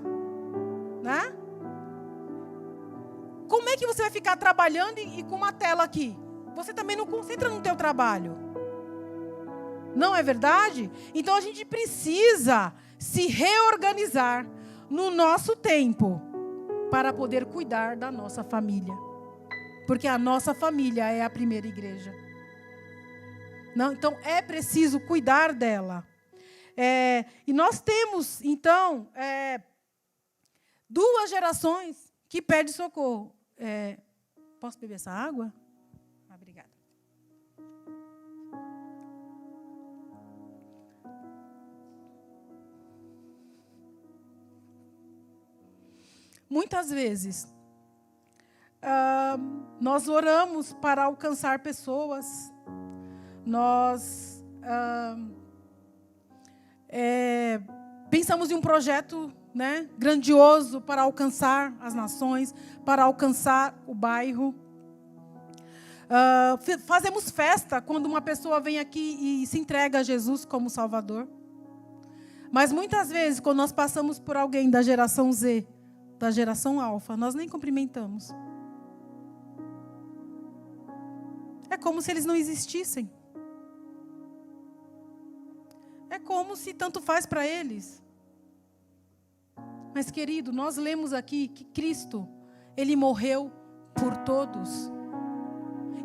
né? Como é que você vai ficar trabalhando e com uma tela aqui? Você também não concentra no teu trabalho. Não é verdade? Então a gente precisa se reorganizar no nosso tempo para poder cuidar da nossa família. Porque a nossa família é a primeira igreja. Não, então é preciso cuidar dela. E nós temos, então, 2 gerações que pedem socorro. Posso beber essa água? Obrigada. Muitas vezes, nós oramos para alcançar pessoas, nós pensamos em um projeto, né, grandioso para alcançar as nações, para alcançar o bairro. Fazemos festa quando uma pessoa vem aqui e se entrega a Jesus como Salvador. Mas muitas vezes, quando nós passamos por alguém da geração Z, da geração alfa, nós nem cumprimentamos. É como se eles não existissem. É como se tanto faz para eles. Mas, querido, nós lemos aqui que Cristo, Ele morreu por todos.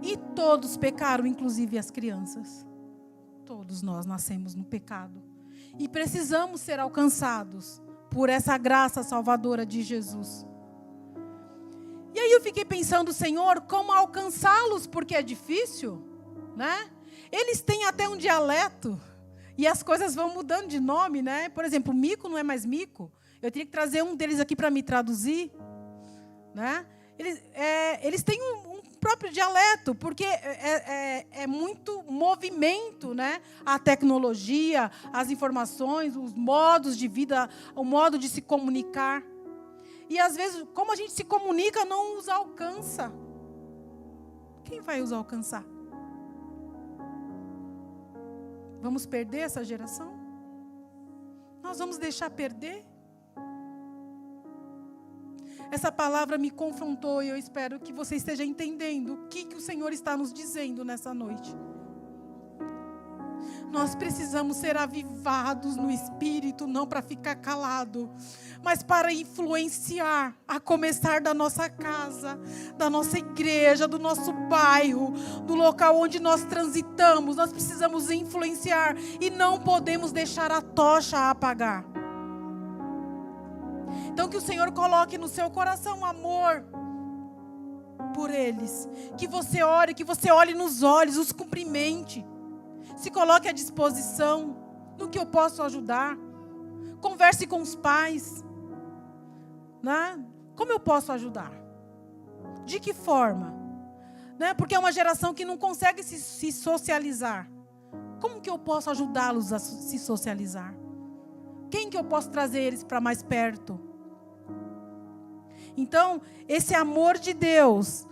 E todos pecaram, inclusive as crianças. Todos nós nascemos no pecado. E precisamos ser alcançados por essa graça salvadora de Jesus. E aí eu fiquei pensando, Senhor, como alcançá-los? Porque é difícil, né? Eles têm até um dialeto. E as coisas vão mudando de nome, né? Por exemplo, Mico não é mais Mico. Eu teria que trazer um deles aqui para me traduzir, né? Eles têm um próprio dialeto, porque é muito movimento, né? A tecnologia, as informações, os modos de vida, o modo de se comunicar. E às vezes, como a gente se comunica, não os alcança. Quem vai os alcançar? Vamos perder essa geração? Nós vamos deixar perder? Essa palavra me confrontou e eu espero que você esteja entendendo o que o Senhor está nos dizendo nessa noite. Nós precisamos ser avivados no Espírito, não para ficar calado, mas para influenciar, a começar da nossa casa, da nossa igreja, do nosso bairro, do local onde nós transitamos. Nós precisamos influenciar e não podemos deixar a tocha apagar. Então que o Senhor coloque no seu coração amor por eles. Que você ore, que você olhe nos olhos, os cumprimente. Se coloque à disposição no que eu posso ajudar. Converse com os pais. Né? Como eu posso ajudar? De que forma? Né? Porque é uma geração que não consegue se socializar. Como que eu posso ajudá-los a se socializar? quem que eu posso trazer eles para mais perto? Então, esse amor de Deus,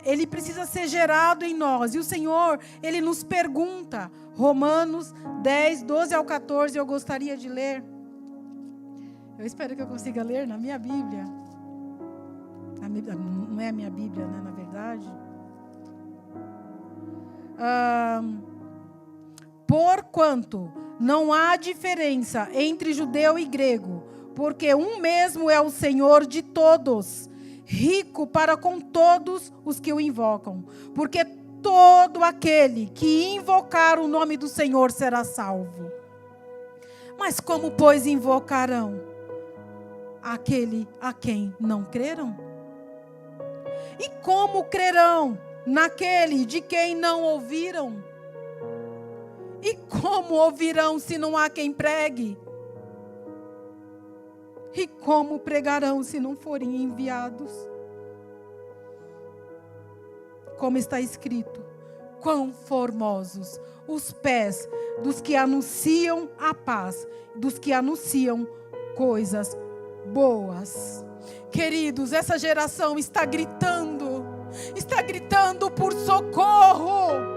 ele precisa ser gerado em nós. E o Senhor, Ele nos pergunta, Romanos 10, 12 ao 14, eu gostaria de ler. Eu espero que eu consiga ler na minha Bíblia. Não é a minha Bíblia, né, na verdade. Porquanto não há diferença entre judeu e grego, porque um mesmo é o Senhor de todos, rico para com todos os que o invocam. Porque todo aquele que invocar o nome do Senhor será salvo. Mas como, pois, invocarão aquele a quem não creram? E como crerão naquele de quem não ouviram? E como ouvirão se não há quem pregue? E como pregarão se não forem enviados? Como está escrito: quão formosos os pés dos que anunciam a paz, dos que anunciam coisas boas. Queridos, essa geração está gritando por socorro.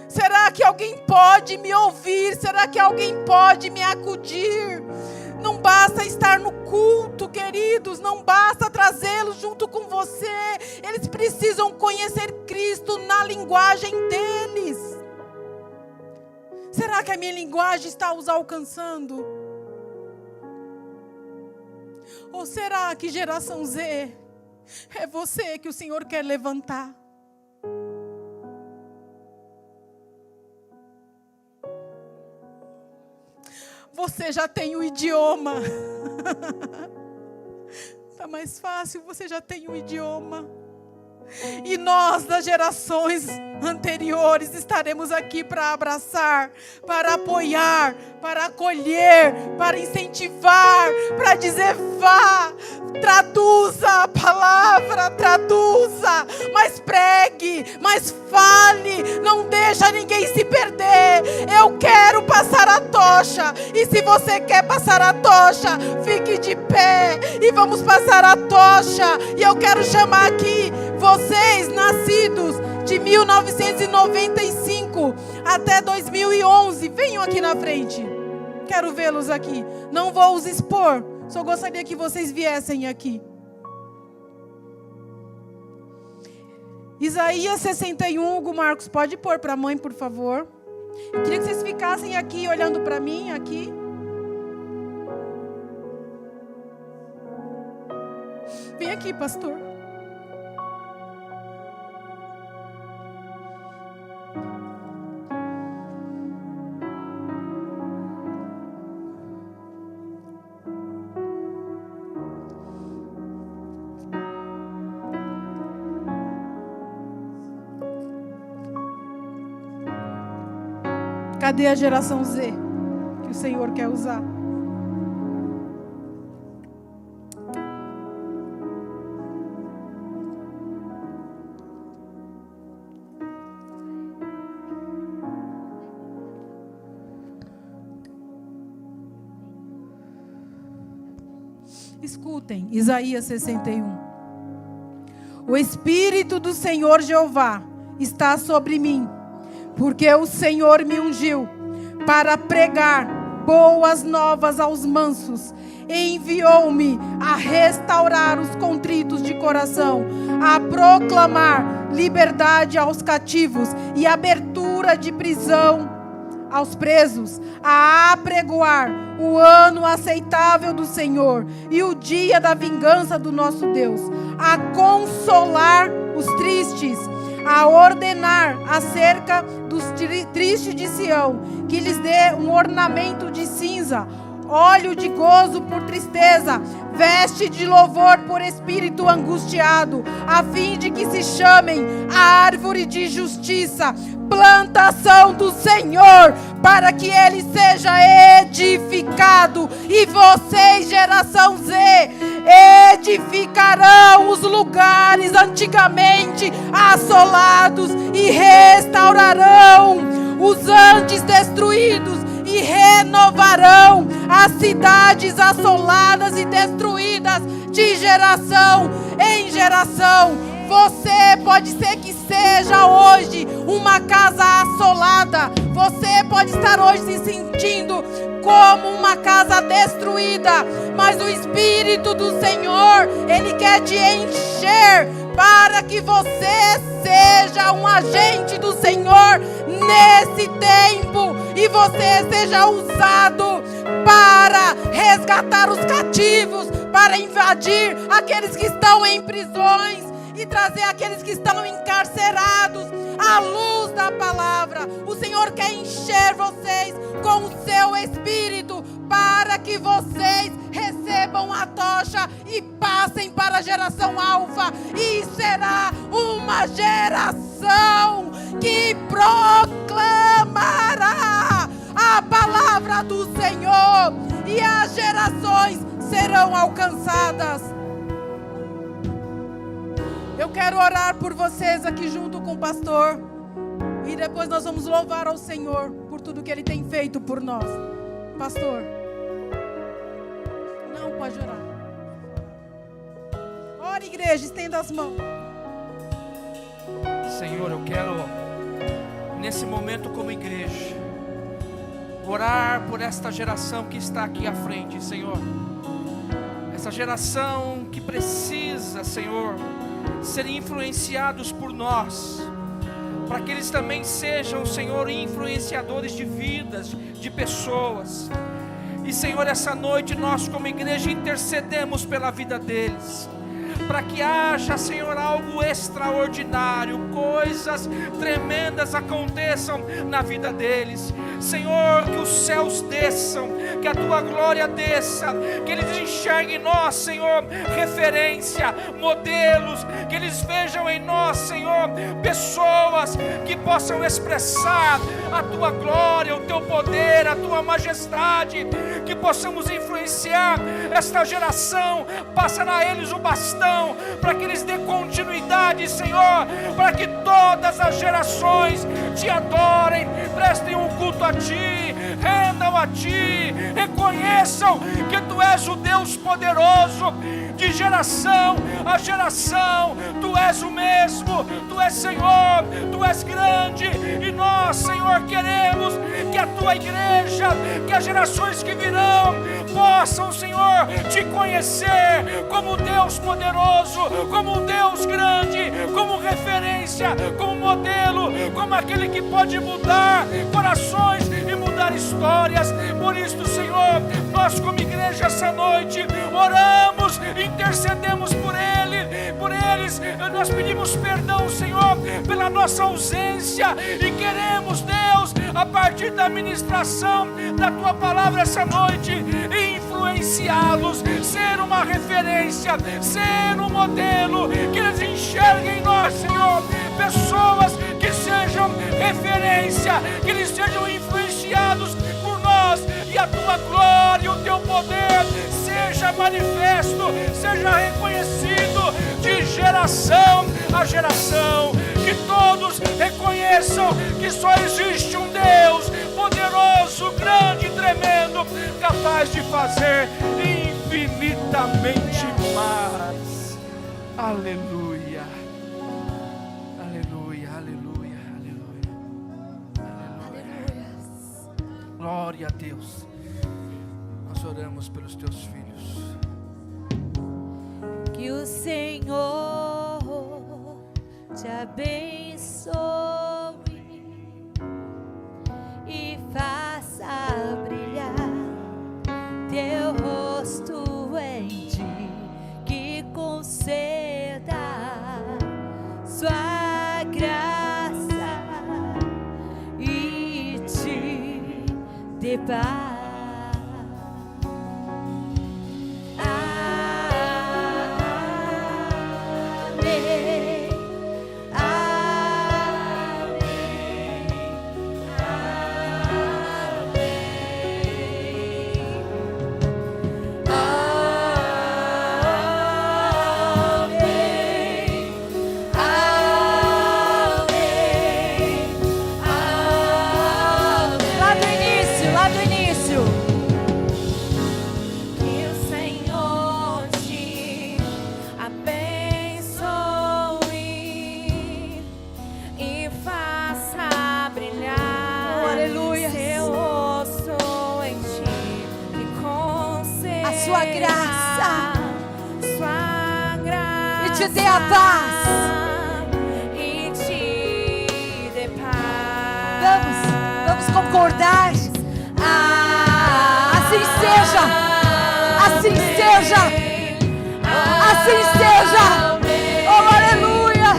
Será que alguém pode me ouvir? Será que alguém pode me acudir? Não basta estar no culto, queridos, não basta trazê-los junto com você. Eles precisam conhecer Cristo na linguagem deles. Será que a minha linguagem está os alcançando? Ou será que geração Z é você que o Senhor quer levantar? Você já tem o idioma. Está mais fácil, você já tem o idioma. E nós, das gerações anteriores, estaremos aqui para abraçar, para apoiar, para acolher, para incentivar, para dizer: vá, traduza a palavra, traduza, mas pregue, mas fale, não deixa ninguém se perder. Eu quero passar a tocha, e se você quer passar a tocha, fique de pé e vamos passar a tocha. E eu quero chamar aqui vocês, nascidos de 1995 até 2011, venham aqui na frente. Quero vê-los aqui. Não vou os expor, só gostaria que vocês viessem aqui. Isaías 61, Hugo Marcos, pode pôr para a mãe, por favor. Eu queria que vocês ficassem aqui olhando para mim, aqui. Vem aqui, pastor. Cadê a geração Z que o Senhor quer usar? Escutem, Isaías 61. O Espírito do Senhor Jeová está sobre mim, porque o Senhor me ungiu para pregar boas novas aos mansos, e enviou-me a restaurar os contritos de coração, a proclamar liberdade aos cativos e abertura de prisão aos presos, a apregoar o ano aceitável do Senhor e o dia da vingança do nosso Deus, a consolar os tristes, a ordenar acerca dos tristes de Sião, que lhes dê um ornamento de cinza, óleo de gozo por tristeza, veste de louvor por espírito angustiado, a fim de que se chamem a árvore de justiça, plantação do Senhor, para que ele seja edificado. E vocês, geração Z, edificarão os lugares antigamente assolados e restaurarão os antes destruídos e renovarão as cidades assoladas e destruídas de geração em geração. Você pode ser que seja hoje uma casa assolada. Você pode estar hoje se sentindo como uma casa destruída, mas o Espírito do Senhor, Ele quer te encher para que você seja um agente do Senhor nesse tempo e você seja usado para resgatar os cativos, para invadir aqueles que estão em prisões e trazer aqueles que estão encarcerados à luz da palavra. O Senhor quer encher vocês com o seu Espírito para que vocês recebam a tocha e passem para a geração alfa, e será uma geração que proclamará a palavra do Senhor e as gerações serão alcançadas. Eu quero orar por vocês aqui junto com o pastor. E depois nós vamos louvar ao Senhor por tudo que Ele tem feito por nós. Pastor. Não, pode orar. Ora, igreja, estenda as mãos. Senhor, eu quero, nesse momento como igreja, orar por esta geração que está aqui à frente, Senhor. Essa geração que precisa, Senhor, ser influenciados por nós, para que eles também sejam, Senhor, influenciadores de vidas, de pessoas. E, Senhor, essa noite nós como igreja intercedemos pela vida deles, para que haja, Senhor, algo extraordinário, coisas tremendas aconteçam na vida deles. Senhor, que os céus desçam, que a Tua glória desça, que eles enxerguem em nós, Senhor, referência, modelos, que eles vejam em nós, Senhor, pessoas que possam expressar a Tua glória, o Teu poder, a Tua majestade, que possamos influenciar esta geração, passar a eles o bastão, para que eles dêem continuidade, Senhor, para que todas as gerações Te adorem, prestem um culto a Ti, rendam a Ti, reconheçam que Tu és o Deus poderoso, de geração a geração, Tu és o mesmo, Tu és Senhor, Tu és grande, e nós, Senhor, queremos que a Tua igreja, que as gerações que virão, possam, Senhor, Te conhecer como Deus poderoso, como um Deus grande, como referência, como modelo, como aquele que pode mudar corações e mudar histórias. Por isso, Senhor, nós como igreja essa noite oramos, intercedemos por eles, nós pedimos perdão, Senhor, pela nossa ausência, e queremos, Deus, a partir da ministração da Tua palavra essa noite, influenciá-los, ser uma referência, ser um modelo, que eles enxerguem em nós, Senhor, pessoas que sejam referência, que eles sejam influenciados por nós, e a Tua glória, o Teu poder seja manifesto, seja reconhecido de geração a geração, que todos reconheçam que só existe um Deus poderoso, grande e tremendo, capaz de fazer infinitamente mais. Aleluia, aleluia, aleluia, aleluia, aleluia. Glória a Deus. Nós oramos pelos Teus filhos. Que o Senhor te abençoe e faça brilhar teu rosto em ti, que conceda sua graça e te dê paz. Lá do sua graça sua graça e te dê a paz. e te dê paz. Vamos concordar. Assim seja. Assim seja. Assim seja. Oh, aleluia.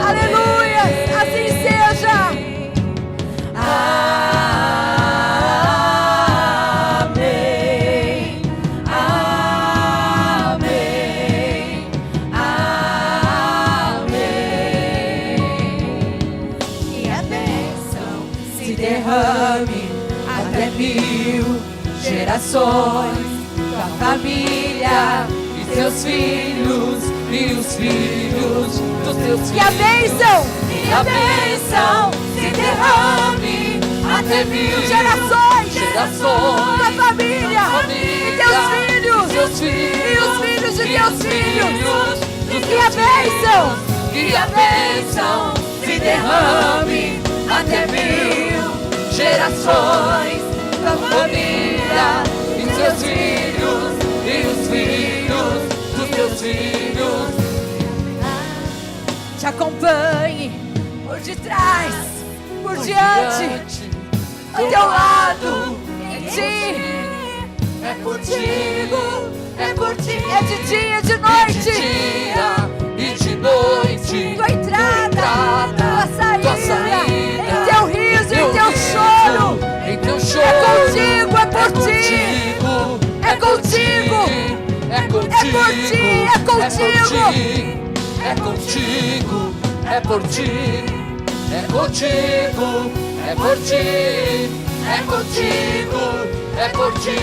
Aleluia. Assim seja. Amém. Amém. Amém. E a bênção se derrame até 1000 gerações, tua família e teus filhos e os filhos dos teus filhos. E a bênção. E a bênção se derrame até 1000 Gerações. gerações, Da família. E teus filhos. e os filhos de e teus os filhos. dos E a teus bênção. filhos. E a bênção se derrame até 1000 gerações, da família e seus filhos e os filhos dos teus filhos. Te acompanhe por detrás, por diante, ao teu lado, em ti. É contigo, é por ti, É de dia e de de noite. dia e de noite. Tua entrada, tua saída, saída, em teu riso e em teu choro. em teu choro. É contigo, é por ti. É contigo. É contigo, É por ti, é contigo. É contigo, é por ti, é contigo, é por ti, é contigo, é por ti.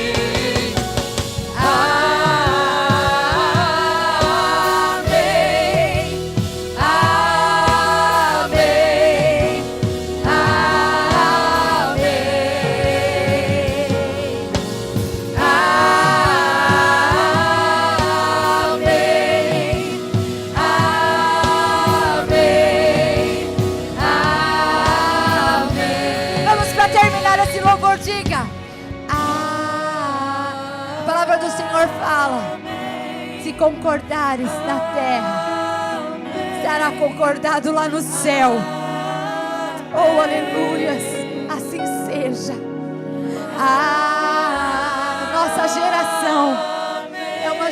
Amém, amém, amém, amém, amém. Vamos para terminar esse louvor, diga. A palavra do Senhor fala: se concordares na terra, será concordado lá no céu. Oh, aleluias, assim seja. Nossa geração é uma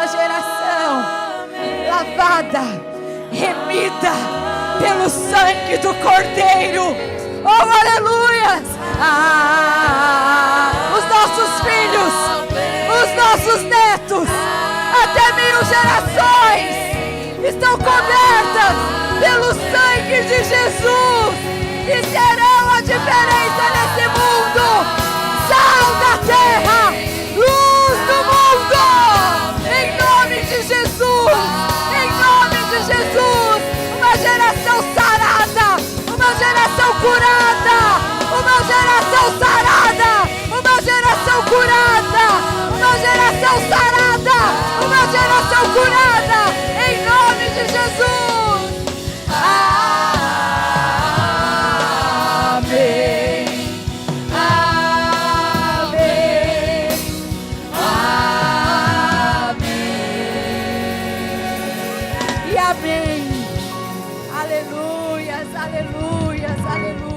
geração lavada, remida pelo sangue do Cordeiro. Oh, aleluias! Os nossos filhos, os nossos netos, até 1000 gerações estão cobertas pelo sangue de Jesus e serão a diferença nesse mundo. Sal da terra, luz do mundo, em nome de Jesus, em nome de Jesus. Uma geração sarada, uma geração curada, uma geração sarada, uma geração curada, uma geração sarada, uma geração curada, em nome de Jesus. Amém, amém, amém. E amém. Aleluias, aleluias, aleluias.